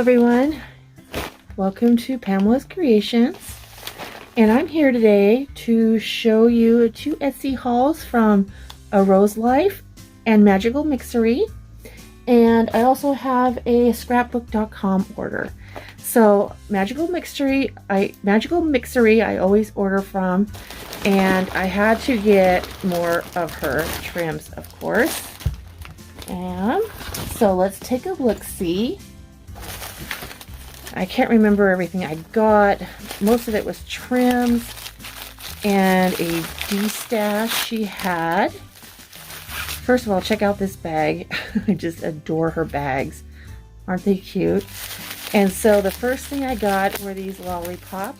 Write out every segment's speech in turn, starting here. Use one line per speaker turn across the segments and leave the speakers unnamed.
everyone, welcome to Pamela's Creations, and I'm here today to show you 2 Etsy hauls from A Rose Life and Magical Mixery, and I also have a scrapbook.com order. So Magical Mixery I always order from, and I had to get more of her trims, of course. And so let's take a look-see. I can't remember everything I got. Most of it was trims and a D-stash she had. First of all, check out this bag. I just adore her bags. Aren't they cute? And so the first thing I got were these Lollipops,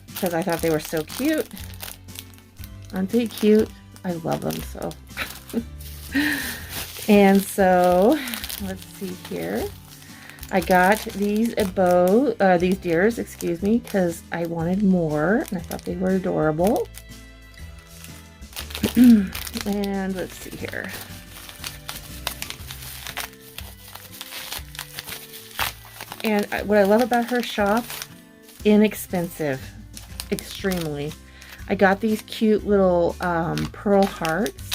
because I thought they were so cute. Aren't they cute? I love them so. And so let's see here. I got these these deers, excuse me, because I wanted more and I thought they were adorable. And let's see here. And what I love about her shop, inexpensive, extremely. I got these cute little pearl hearts.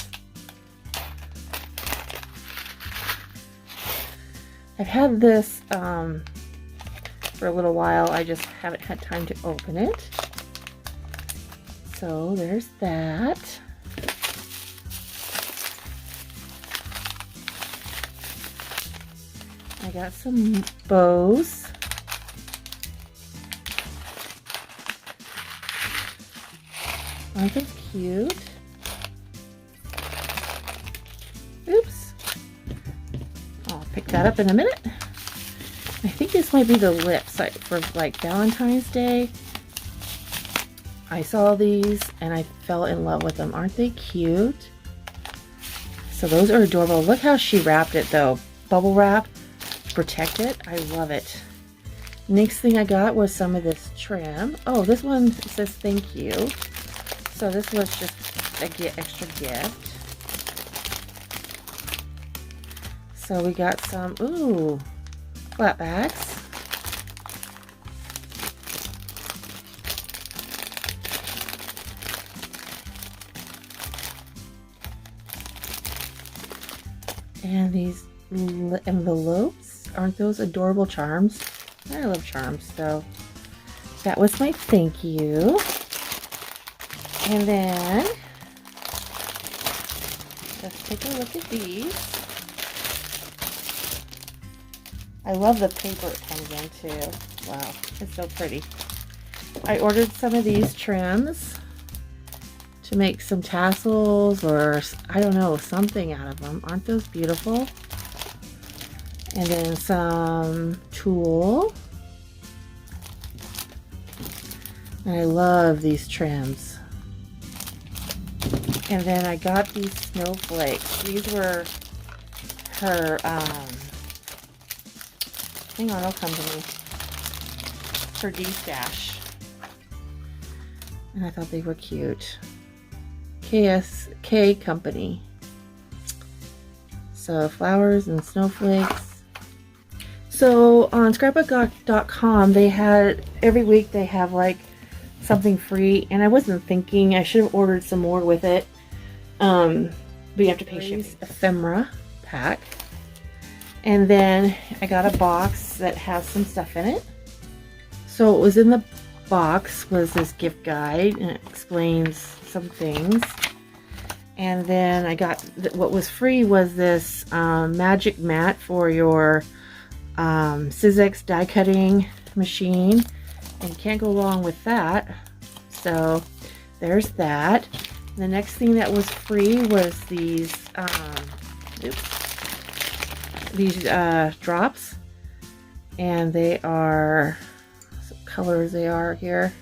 I've had this for a little while. I just haven't had time to open it. So there's that. I got some bows. Aren't they cute? Oops. I'll pick that up in a minute. I think this might be the lips for like Valentine's Day. I saw these and I fell in love with them. Aren't they cute? So those are adorable. Look how she wrapped it though. Bubble wrap. Protect it. I love it. Next thing I got was some of this trim. Oh, this one says thank you. So this was just a extra gift. So we got some, ooh, flat backs. And these envelopes. Aren't those adorable charms? I love charms, so that was my thank you. And then let's take a look at these. I love the paper it comes in too. Wow, it's so pretty. I ordered some of these trims to make some tassels or I don't know, something out of them. Aren't those beautiful? And then some tulle. And I love these trims. And then I got these snowflakes. These were her, hang on, it'll come to me. Her D-stash. And I thought they were cute. KSK Company. So flowers and snowflakes. So on scrapbook.com, they had, every week they have like something free, and I wasn't thinking, I should have ordered some more with it. But you have to pay shipping. Ephemera pack. And then I got a box that has some stuff in it. So what was in the box was this gift guide, and it explains some things. And then I got, what was free was this magic mat for your Sizzix die cutting machine, and you can't go wrong with that. So there's that. The next thing that was free was these drops, and they are some colors they are here.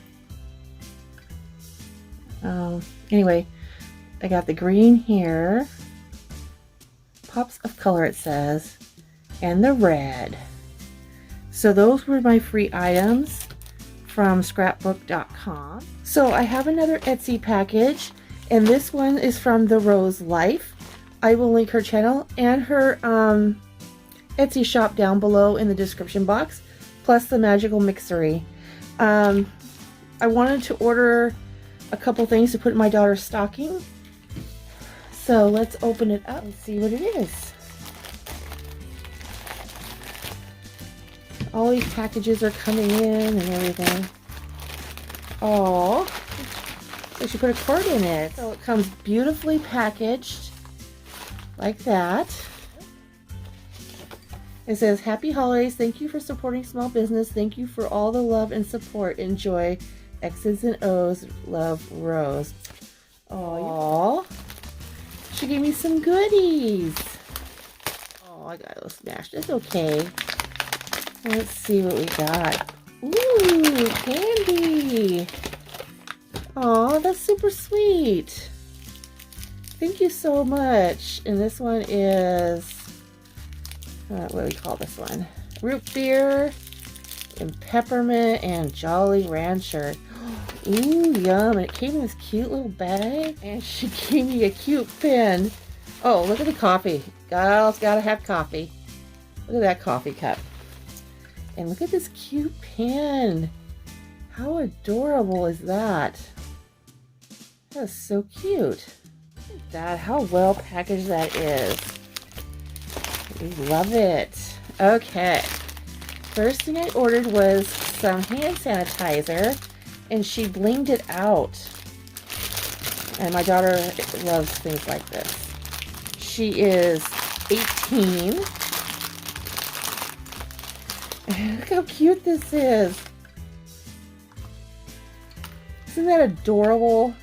Anyway, I got the green here, pops of color it says, and the red. So those were my free items from scrapbook.com. So I have another Etsy package, and this one is from The Rose Life. I will link her channel and her Etsy shop down below in the description box, plus the magical mixery. I wanted to order a couple things to put in my daughter's stocking. So let's open it up and see what it is. All these packages are coming in and everything. Oh, so she put a card in it. So it comes beautifully packaged like that. It says, "Happy holidays. Thank you for supporting small business. Thank you for all the love and support. Enjoy. X's and O's. Love, Rose." Oh, she gave me some goodies. Oh, I got those smashed. It's okay. Let's see what we got. Ooh, candy. Oh, that's super sweet. Thank you so much. And this one is, what do we call this one? Root beer and peppermint and Jolly Rancher. Ooh, yum. And it came in this cute little bag. And she gave me a cute pen. Oh, look at the coffee. Girls gotta have coffee. Look at that coffee cup. And look at this cute pen. How adorable is that? That is so cute. Look at that, how well packaged that is. We love it. Okay. First thing I ordered was some hand sanitizer, and she blinged it out. And my daughter loves things like this. She is 18. Look how cute this is. Isn't that adorable?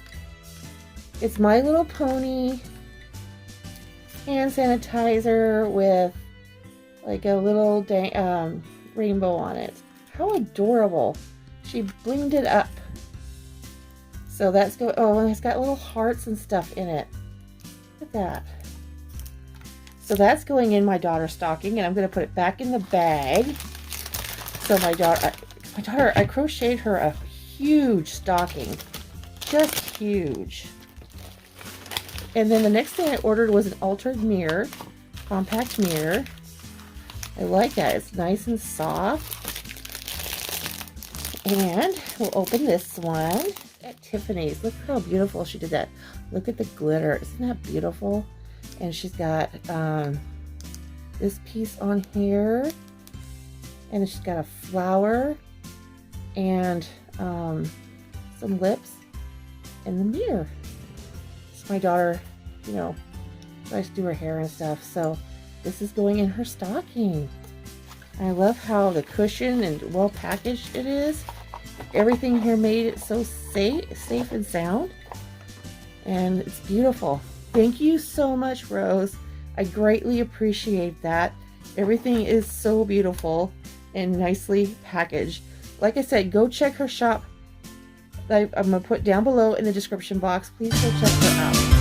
It's My Little Pony hand sanitizer with like a little rainbow on it. How adorable. She blinged it up. So that's go. Oh, and it's got little hearts and stuff in it. Look at that. So that's going in my daughter's stocking, and I'm going to put it back in the bag. So my daughter, I crocheted her a huge stocking, just huge. And then the next thing I ordered was an altered mirror, compact mirror. I like that, it's nice and soft. And we'll open this one at Tiffany's. Look how beautiful she did that. Look at the glitter, isn't that beautiful? And she's got this piece on here. And then she's got a flower and some lips and the mirror. So my daughter, you know, likes to do her hair and stuff. So this is going in her stocking. I love how the cushion and well packaged it is. Everything here made it so safe and sound. And it's beautiful. Thank you so much, Rose. I greatly appreciate that. Everything is so beautiful and nicely packaged. Like I said, go check her shop. I'm going to put down below in the description box. Please go check her out.